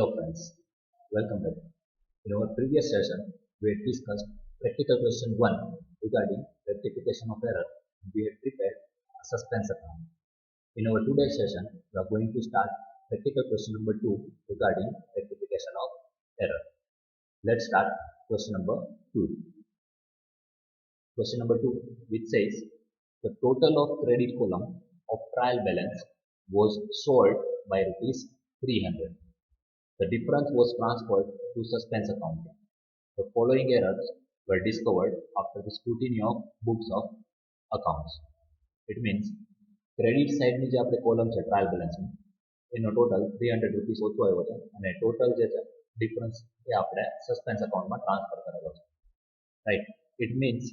Hello friends, welcome back. In our previous session, we had discussed practical question 1 regarding rectification of error. We had prepared a suspense account. In our today's session, we are going to start practical question number 2 regarding rectification of error. Let's start question number 2. Question number 2, which says the total of credit column of trial balance was sold by rupees 300. The difference was transferred to suspense account. The following errors were discovered after the scrutiny of books of accounts. It means credit side ની જે આપણે column છે trial બેલેન્સની એનો total 300 rupees ઓછો આવ્યો છે અને total જે છે ડિફરન્સ એ આપણે સસ્પેન્સ અકાઉન્ટમાં ટ્રાન્સફર કરેલો છે રાઈટ ઇટ મીન્સ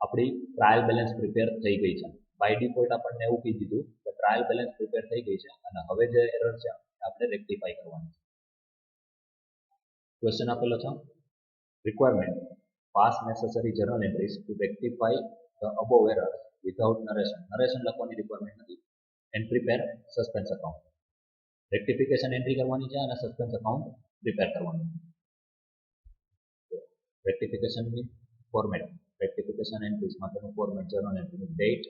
આપણી ટ્રાયલ બેલેન્સ પ્રિપેર થઈ ગઈ છે બાય ડિફોલ્ટ આપણને એવું કહી દીધું કે ટ્રાયલ બેલેન્સ પ્રિપેર થઈ ગઈ છે અને હવે જે એરર છે આપણે રેક્ટિફાઈ કરવાની છે. Question આપેલો છે requirement pass necessary journal entries to rectify the above errors without narration લખવાની રિક્વાયરમેન્ટ નથી and prepare suspense account. Rectification entry કરવાની છે અને સસ્પેન્સ અકાઉન્ટ પ્રિપેર કરવાનું છે. રેક્ટિફિકેશનની ફોર્મેટ રેક્ટિફિકેશન એન્ટ્રીઝ માટેનું ફોર્મેટ જર્નલ એન્ટ્રીનું date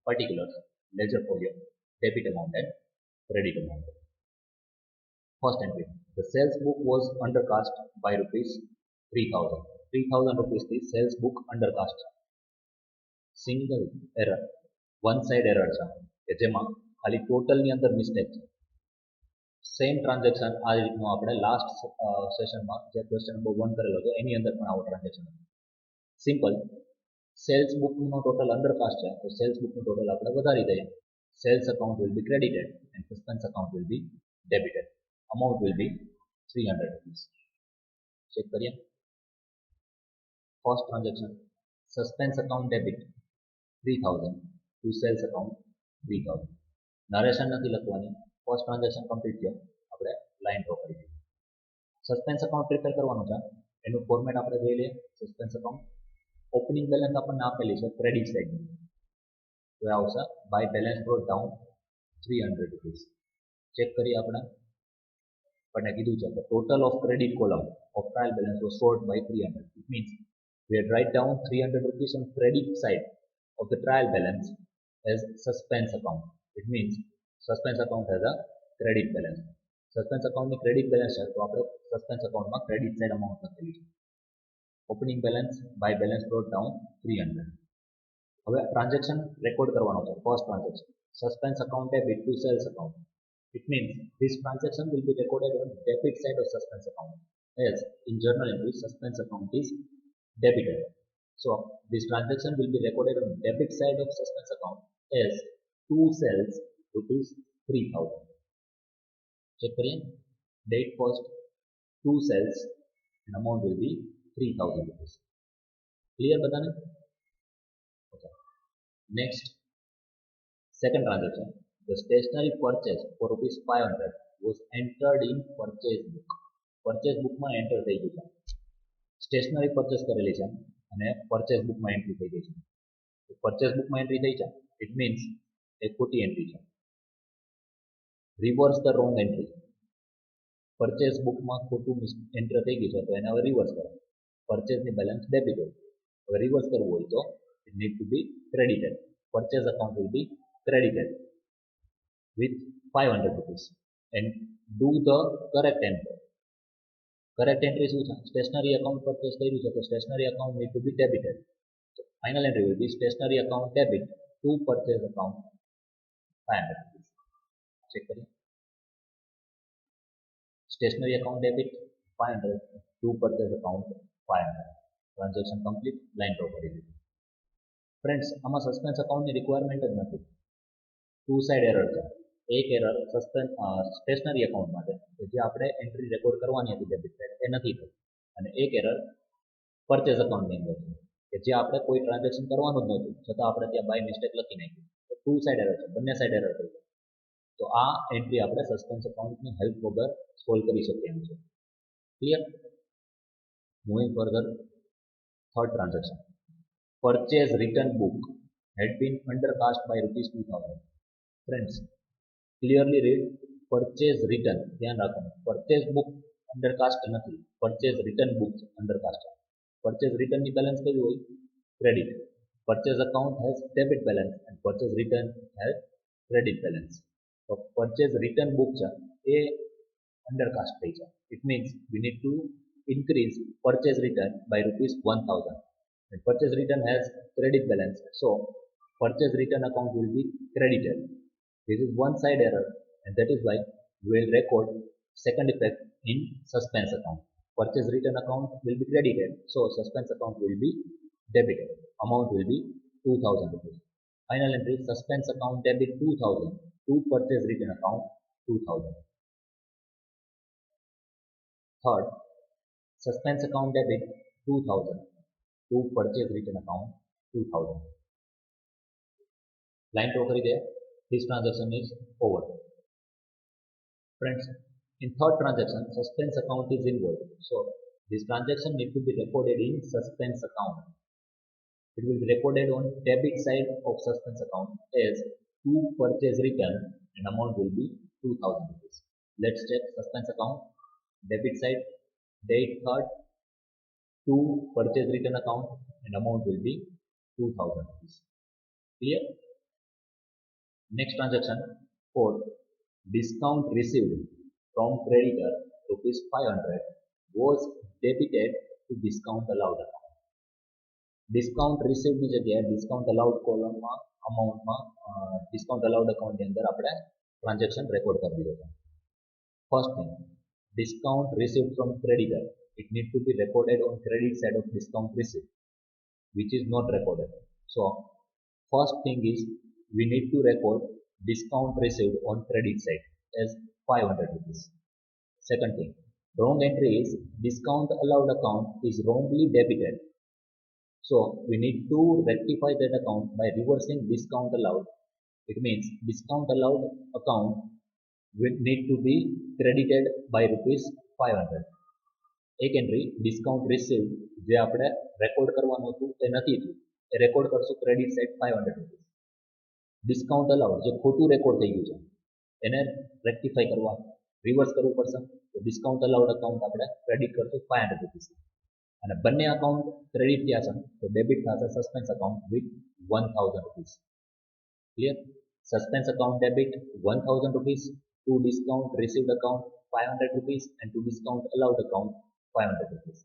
particulars ledger folio debit amount and credit amount. First entry, the sales book was undercast by rupees 3000. 3000 rupees the sales book undercast. Single error, one side error છે કે જેમાં ખાલી total ની અંદર mistake છે. Same transaction આ રીતનું આપણે લાસ્ટ સેશનમાં જે ક્વેશ્ચન નંબર 1 કરેલો હતો એની અંદર પણ આવો ટ્રાન્ઝેક્શન હતું. સિમ્પલ સેલ્સ બુકનો ટોટલ અંડરકાસ્ટ છે તો સેલ્સ બુકનું ટોટલ આપણે વધારી દઈએ. Sales account will be credited and suspense account will be debited. Amount will be 300 rupees. Check करिए. First transaction, suspense account debit 3000 to sales account 3000. Narration નથી લખવાની. First transaction complete થયો. આપણે લાઈન ડ્રો કરી દીધી. સસ્પેન્સ અકાઉન્ટ પ્રિપેર કરવાનું છે. એનું ફોર્મેટ આપણે જોઈ લઈએ. સસ્પેન્સ અકાઉન્ટ ઓપનિંગ બેલેન્સ આપણને આપેલી છે ક્રેડિટ સાઈડની. તો આવશે by balance brought down 300 rupees. Check કરીએ આપણે. પણ કીધું છે the total of credit column of trial balance was sold by 300. It means we had write down 300 rupees on credit side of the trial balance as suspense account. It means suspense account has a credit balance. Suspense account ની credit balance છે તો આપણે suspense account માં credit side amount લખેલી છે. Opening balance by balance brought down 300. હવે transaction record કરવાનો છે. First transaction suspense account debit to sales account. It means this transaction will be recorded on debit side of suspense account as in journal entry suspense account is debited. So this transaction will be recorded on debit side of suspense account as two sales rupees 3000. Check करिए. Date first, two sales and amount will be 3000 rupees. Clear बताने? Okay. Next, second transaction. The stationery purchase for rupees 500 was entered in purchase book. Purchase book માં enter થઈ ગયું છે. Stationary purchase કરેલી છે અને purchase બુકમાં એન્ટ્રી થઈ ગઈ છે. પરચેસ બુકમાં એન્ટ્રી થઈ છે ઇટ મીન્સ એક ખોટી એન્ટ્રી છે. Reverse the wrong entry. Purchase બુકમાં ખોટું એન્ટર થઈ ગયું છે તો એને હવે રિવર્સ કરો. પરચેસની બેલેન્સ ડેબિટેડ. હવે રિવર્સ કરવું હોય તો it need to be credited. Purchase account will be credited with 500 rupees and do the correct entry. Correct entry શું છે? સ્ટેશનરી અકાઉન્ટ પરચેસ કર્યું છે તો stationery account need to be debited. So final entry will be stationery account debit to purchase account 500 rupees. Check કરીએ. Stationery account debit 500 to purchase account 500. Transaction complete. Line draw કરી દીધી. Friends આમાં suspense અકાઉન્ટની requirement જ નથી. Two side error છે. એક error stationary account માટે કે જે આપણે એન્ટ્રી રેકોર્ડ કરવાની હતી ડેબિટ સાઇડ એ નથી થઈ અને એક એરર પરચેસ અકાઉન્ટની અંદર છે કે જે આપણે કોઈ ટ્રાન્ઝેક્શન કરવાનું જ નહોતું છતાં આપણે ત્યાં બાય મિસ્ટેક લખી નાખ્યું. તો ટુ સાઇડ એરર છે, બંને સાઇડ એરર થઈ છે. તો આ એન્ટ્રી આપણે સસ્પેન્સ અકાઉન્ટની હેલ્પ વગર સોલ્વ કરી શકીએ એમ છે. Clear? Moving further, third transaction. Purchase return book had been undercast by rupees 2000. Friends, clearly read purchase return, ધ્યાન રાખવાનું, પરચેઝ બુક અંડરકાસ્ટ નથી, purchase return book undercast. Purchase રિટર્નની બેલેન્સ કયું હોય? Credit. Purchase account has debit balance and purchase return has credit balance. તો purchase return book છે એ undercast થઈ છે. It means we need to increase purchase return by rupees 1000 and purchase return has credit balance, so purchase return account will be credited. This is one side error and that is why we will record second effect in suspense account. Purchase return account will be credited, so suspense account will be debited. Amount will be 2000 rupees. Final entry, suspense account debit 2000 to purchase return account 2000. Third, suspense account debit 2000 to purchase return account 2000. Line draw kari there. This transaction is over. Friends, in third transaction, suspense account is involved. So this transaction need to be recorded in suspense account. It will be recorded on debit side of suspense account as to purchase return and amount will be 2000 rupees. Let's check suspense account. Debit side, date third, to purchase return account and amount will be 2000 rupees. Clear? Next transaction, fourth, discount received from creditor rupees 500 was debited to discount allowed account. Discount received ની જગ્યાએ discount allowed કોલમમાં અમાઉન્ટમાં discount allowed account ની અંદર આપણે transaction record કરી દીધો છે. First thing, discount received from creditor, it need to be recorded on credit side of discount received, which is not recorded. So first thing is we need to record discount received on credit side as 500 rupees. Second thing, wrong entry is discount allowed account is wrongly debited. So we need to rectify that account by reversing discount allowed. It means discount allowed account will need to be credited by rupees 500. એક entry discount receive જે આપણે record કરવાનું હતું તે નથી થયું, એ record કરશું credit side 500 rupees. Discount allowed જે ખોટું રેકોર્ડ થઈ ગયું છે એને રેક્ટિફાઈ કરવા રિવર્સ કરવું પડશે. તો ડિસ્કાઉન્ટ અલાઉડ અકાઉન્ટ આપણે ક્રેડિટ કરશું 500 રૂપીસ અને બંને અકાઉન્ટ ક્રેડિટ થયા છે તો ડેબિટ થશે suspense account with 1000 rupees. Clear? Suspense account debit 1000 rupees to discount received account 500 rupees and to discount allowed account 500 rupees.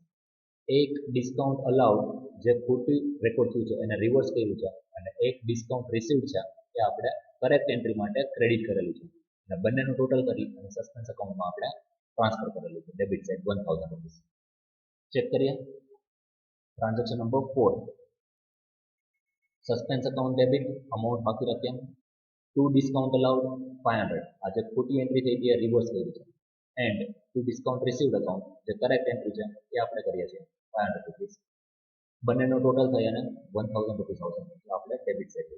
એક ડિસ્કાઉન્ટ અલાઉડ જે ખોટું રેકોર્ડ થયું છે એને રિવર્સ કર્યું છે અને એક ડિસ્કાઉન્ટ રિસીવ્ડ છે એ આપણે કરેક્ટ એન્ટ્રી માટે ક્રેડિટ કરેલું છે અને બંનેનું ટોટલ કરી અને સસ્પેન્સ અકાઉન્ટમાં આપણે ટ્રાન્સફર કરેલું છે ડેબિટ સાઇડ 1000 રૂપીસ. ચેક કરીએ transaction number 4. Suspense account debit amount બાકી રાખ્યા ટુ ડિસ્કાઉન્ટ અલાઉડ 500 આ જે ખોટી એન્ટ્રી થઈ હતી એ રિવર્સ કરી છે and to discount received account જે કરેક્ટ એન્ટ્રી છે એ આપણે કરીએ છીએ 500 રૂપીસ. બંનેનો ટોટલ થઈ અને 1000 રૂપીસ આવશે એટલે આપણે ડેબિટ સાઇડ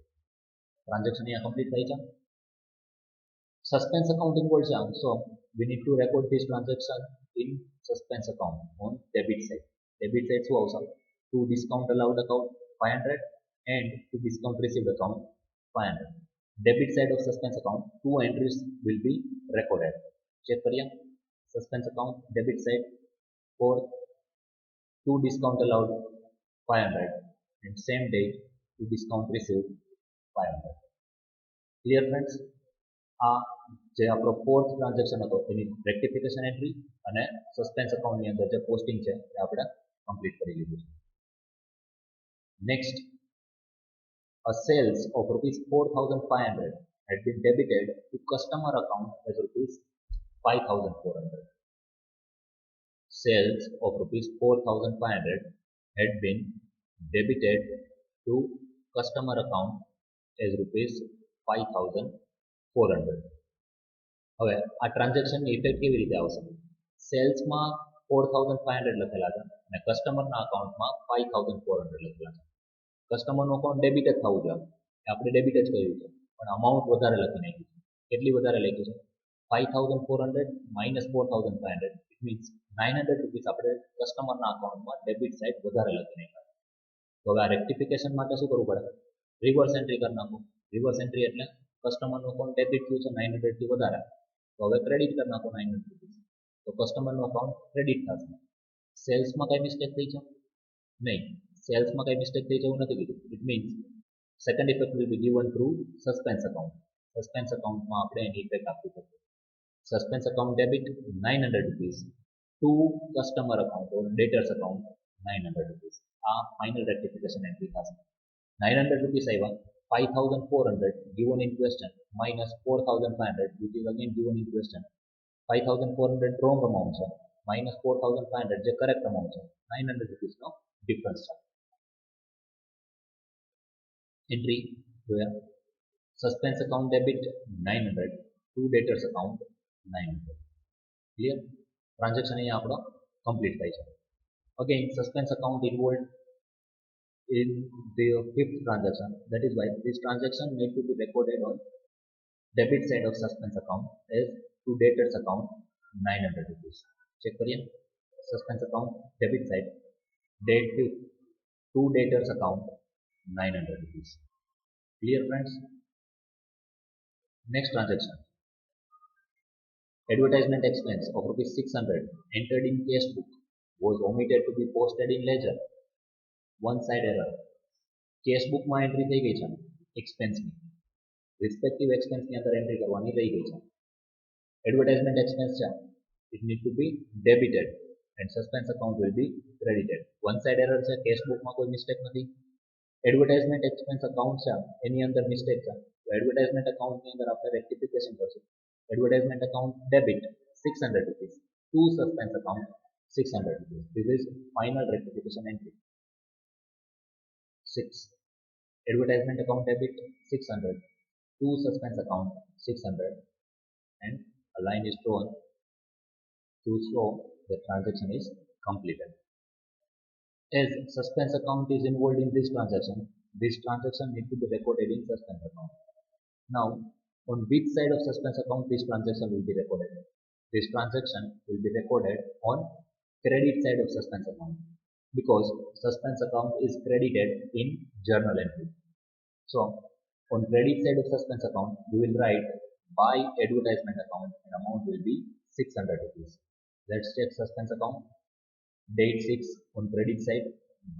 ટ્રાન્ઝેક્શન અહીંયા કમ્પ્લીટ થઈ છે. સસ્પેન્સ અકાઉન્ટ ઇન્વોલ્વ છે so we need to record this transaction in suspense account on debit side. Debit side શું આવશે? To discount allowed account 500 and to discount received account 500. Debit side of suspense account, two entries will be recorded. Check kariye. Suspense account debit side for two discount allowed 500 and same date two discount received 500. Clear friends? આ જે આપણો fourth transaction હતો એની rectification entry અને suspense અકાઉન્ટની અંદર જે posting છે એ આપણે કમ્પ્લીટ કરી લીધું છે. Next, a sales of rupees 4500 had been debited to customer account as rupees 5400. Sales of rupees 4500 had been debited to customer account as rupees 5400. હવે આ ટ્રાન્ઝેક્શનની ઇફેક્ટ કેવી રીતે આવશે? સેલ્સમાં 4500 લખેલા છે અને કસ્ટમરના અકાઉન્ટમાં 5400 લખેલા છે. કસ્ટમરનું અકાઉન્ટ ડેબિટ જ થવું જોઈએ, આપણે ડેબિટ જ કર્યું છે પણ અમાઉન્ટ વધારે લખી નાખ્યું છે. કેટલી વધારે લખી છે? 5400 માઇનસ 4500 ઇટ મીન્સ 900 રૂપીસ આપણે કસ્ટમરના અકાઉન્ટમાં ડેબિટ સાઇડ વધારે લખી નાખ્યા. તો હવે આ રેક્ટિફિકેશન માટે શું કરવું પડે? રિવર્સ એન્ટ્રી કરી નાખો. રિવર્સ એન્ટ્રી એટલે કસ્ટમરનું અકાઉન્ટ ડેબિટ થયું છે 900 થી વધારે तो हवे क्रेडिट कर नाखो 900 रुपीस तो कस्टमर नो अकाउंट क्रेडिट थशे। सेल्स में कई मिस्टेक थई छे? नहीं, सेल्स में कई मिस्टेक थई छे एवुं नथी कीधुं। It means second effect will be given through suspense account. Suspense account में आपणे एनी इफेक्ट आपवी पड़शे। Suspense account debit 900 rupees to customer account और डेटर्स अकाउंट 900 रुपीस। आ फाइनल रेक्टिफिकेशन एंट्री थशे। 900 रुपीस आव्या, 5400 given in question minus 4500 which is again given in question. 5400 wrong amount है minus 4500 जो correct amount है 900 rupees નો difference है। Entry where suspense account debit 900 to debtors account 900. Clear? Transaction અહીંયા આપણો complete થાય છે. Again suspense account involved in the fifth transaction. That is why this transaction need to be recorded on debit side of suspense account as to debtors account 900 rupees. Check करिए suspense account debit side date to debtors account 900 rupees. Clear friends? Next transaction. Advertisement expense of rupees 600 entered in cash book was omitted to be posted in ledger. One side error. Cash book में entry થઈ ગઈ છે expense ની respective expense ની અંદર entry કરવાની રહી ગઈ છે. Advertisement expense છે it need to be debited and suspense account will be credited. One side error છે cash book માં કોઈ mistake નથી. Advertisement expense account છે એની અંદર mistake છે તો advertisement account ની અંદર આપણે rectification કરશું. Advertisement account debit 600 rupees to suspense account 600 rupees. This is final rectification entry. 6. Advertisement account debit 600 to suspense account 600 and a line is drawn to show the transaction is completed. As suspense account is involved in this transaction need to be recorded in suspense account. Now, on which side of suspense account this transaction will be recorded? This transaction will be recorded on credit side of suspense account because suspense account is credited in journal entry. So, on credit side of suspense account, we will write by advertisement account and amount will be 600 rupees. Let's check suspense account. Date 6 on credit side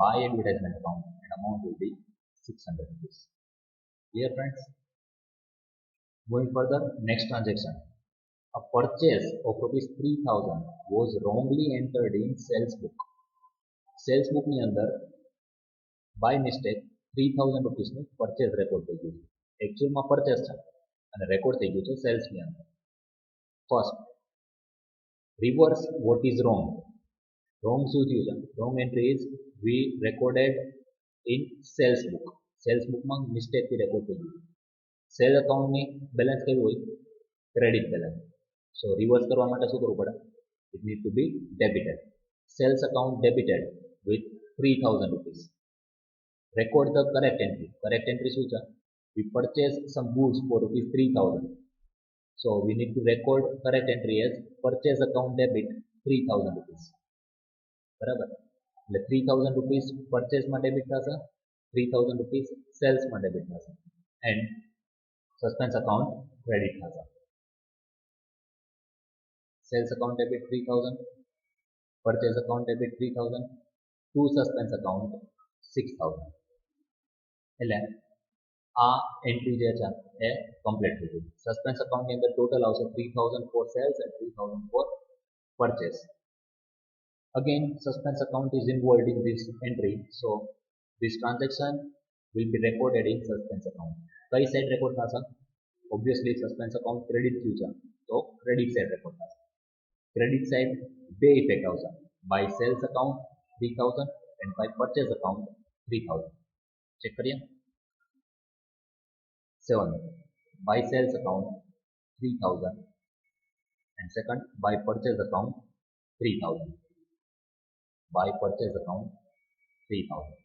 by advertisement account and amount will be 600 rupees. Clear friends? Going further, next transaction. A purchase of rupees 3000 was wrongly entered in sales book. Sales book ની અંદર by mistake 3000 rupees નું purchase record થઈ ગયું છે. Actual માં purchase છે અને record થઈ ગયું છે sales ની અંદર. First, reverse what is wrong. Wrong શું થયું છે? Wrong entry is we recorded in sales book. Sales book માં mistake થી record થઈ ગયું. Sale account ની balance કેવું હોય? Credit balance. So reverse કરવા માટે શું કરવું પડે? It need to be debited. Sales account debited with 3000 rupees. Record the correct entry. Correct entry શું છે? We purchased some goods for rupees 3000. So we need to record correct entry as purchase account debit 3000 rupees. બરાબર? એટલે 3000 rupees purchase માં debit થશે, 3000 rupees sales માં debit થશે and suspense account credit થશે. Sales account debit 3000, purchase account debit 3000 to suspense account 6000. એટલે આ entry જે છે એ કમ્પ્લીટ થઈ ગઈ. સસ્પેન્સ અકાઉન્ટની અંદર ટોટલ આવશે 3000 for sales and 3000 for purchase. Again, suspense account is involved in this entry, so this transaction will be recorded in suspense account. કઈ side record થશે? Obviously suspense account credit થયું છે તો credit side record થશે. Credit side બે effect આવશે, by sales account 3000 and by purchase account 3000. Check કરીએ. 7. By sales account 3000 and second by purchase account 3000. By purchase account 3000.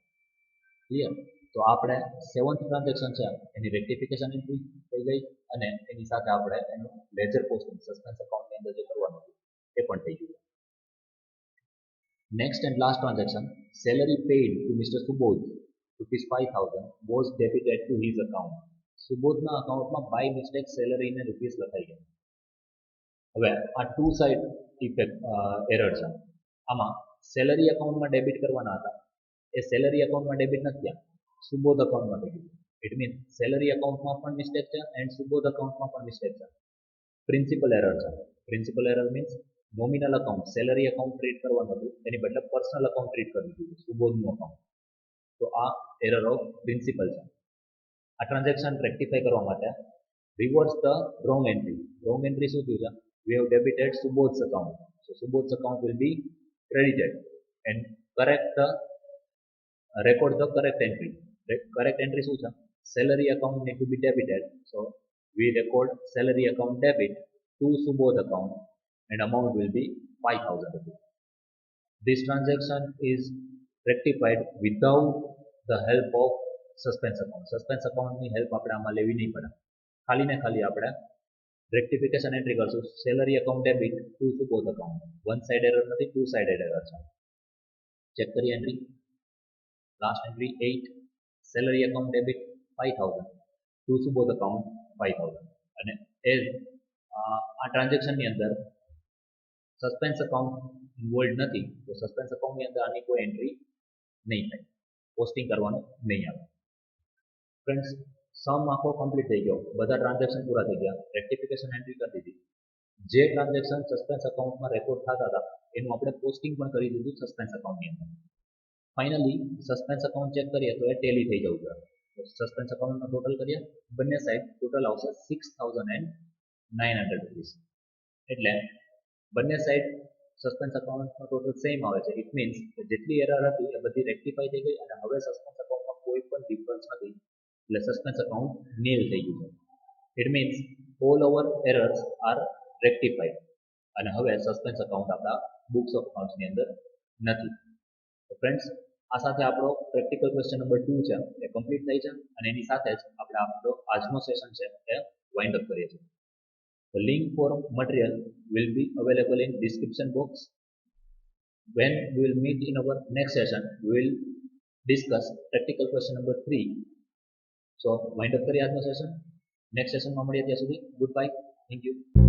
Clear? તો આપણે 7th ટ્રાન્ઝેક્શન છે એની રેક્ટિફિકેશન એન્ટ્રી થઈ ગઈ અને એની સાથે આપણે એનું લેજર પોસ્ટિંગ સસ્પેન્સ અકાઉન્ટની અંદર જે કરવાનું એ પણ થઈ ગયું. Next and last transaction, salary paid to Mr. Subodh rupees 5000 was debited to his account. સુબોધના અકાઉન્ટમાં બાય મિસ્ટેક સેલરી ને રૂપીસ લખાઈ ગયા. હવે આ ટુ સાઇડ ઇફેક્ટ એરર છે. આમાં સેલરી એકાઉન્ટમાં ડેબિટ કરવાના હતા, એ સેલરી એકાઉન્ટમાં ડેબિટ નથી થયા, સુબોધ એકાઉન્ટમાં થઈ ગયું. ઇટ મીન્સ સેલરી એકાઉન્ટમાં પણ મિસ્ટેક છે એન્ડ સુબોધ એકાઉન્ટમાં પણ મિસ્ટેક છે. પ્રિન્સિપલ એરર છે. Principal error means nominal account salary account treat કરવાનું હતું, એની બદલે પર્સનલ એકાઉન્ટ ટ્રીટ કરી દીધું સુબોધનું એકાઉન્ટ. તો આ એરર ઓફ પ્રિન્સિપલ છે. આ ટ્રાન્ઝેક્શન રેક્ટિફાઈ કરવા માટે reverse the wrong entry. Wrong entry શું થયું છે? We have debited Subodh's account. So Subodh's account will be credited and correct the record the correct entry. The correct entry શું છે? Salary account need to be debited. So we record salary account debit to Subodh account and amount will be 5,000 rupees. This transaction is rectified without the help of suspense account. Suspense account ની help આપણે આમાં લેવી નહીં પડે. ખાલી ને ખાલી આપણે રેક્ટિફિકેશન એન્ટ્રી કરશું salary account debit to Subodh account. One side error નથી, ટુ સાઇડેડ એરર છે. ચેક કરીએ entry. Last entry 8 salary account debit 5,000 to Subodh account 5,000. અને એઝ આ ટ્રાન્ઝેક્શનની અંદર સસ્પેન્સ એકાઉન્ટ ઇન્વોલ્વ નથી, તો સસ્પેન્સ એકાઉન્ટની અંદર આની કોઈ એન્ટ્રી નહીં થાય, પોસ્ટિંગ કરવાનું નહીં આવે. ફ્રેન્ડ્સ, સમ આખો કમ્પ્લીટ થઈ ગયો, બધા ટ્રાન્ઝેક્શન પૂરા થઈ ગયા, રેક્ટિફિકેશન એન્ટ્રી કરી દીધી. જે ટ્રાન્ઝેક્શન સસ્પેન્સ એકાઉન્ટમાં રેકોર્ડ થતા હતા એનું આપણે પોસ્ટિંગ પણ કરી દીધું સસ્પેન્સ એકાઉન્ટની અંદર. ફાઇનલી સસ્પેન્સ એકાઉન્ટ ચેક કરીએ તો એ ટેલી થઈ જવું જોઈએ. સસ્પેન્સ એકાઉન્ટનો ટોટલ કરીએ, બંને સાઈડ ટોટલ આવશે 6,900 રૂપીસ. એટલે બંને સાઈડ સસ્પેન્સ એકાઉન્ટનો ટોટલ સેમ આવે છે. ઇટ મીન્સ કે જેટલી એરર હતી એ બધી રેક્ટિફાઈ થઈ ગઈ અને હવે સસ્પેન્સ એકાઉન્ટમાં કોઈ પણ ડિફરન્સ નથી, એટલે સસ્પેન્સ એકાઉન્ટ નીલ થઈ ગયું છે. It means all over errors are rectified અને હવે સસ્પેન્સ એકાઉન્ટ આપણા બુક્સ ઓફ અકાઉન્ટ્સની અંદર નથી. તો ફ્રેન્ડ્સ, આ સાથે આપણો પ્રેક્ટિકલ ક્વેશ્ચન નંબર 2 છે એ કમ્પ્લીટ થઈ છે અને એની સાથે જ આપણે આપણો આજનો સેશન છે એ વાઇન્ડ અપ કરીએ છીએ. The link for material will be available in description box. When we will meet in our next session, we will discuss practical question number 3. So wind up કરીએ આજનો સેશન. નેક્સ્ટ સેશનમાં મળીએ ત્યાં સુધી good bye. Thank you.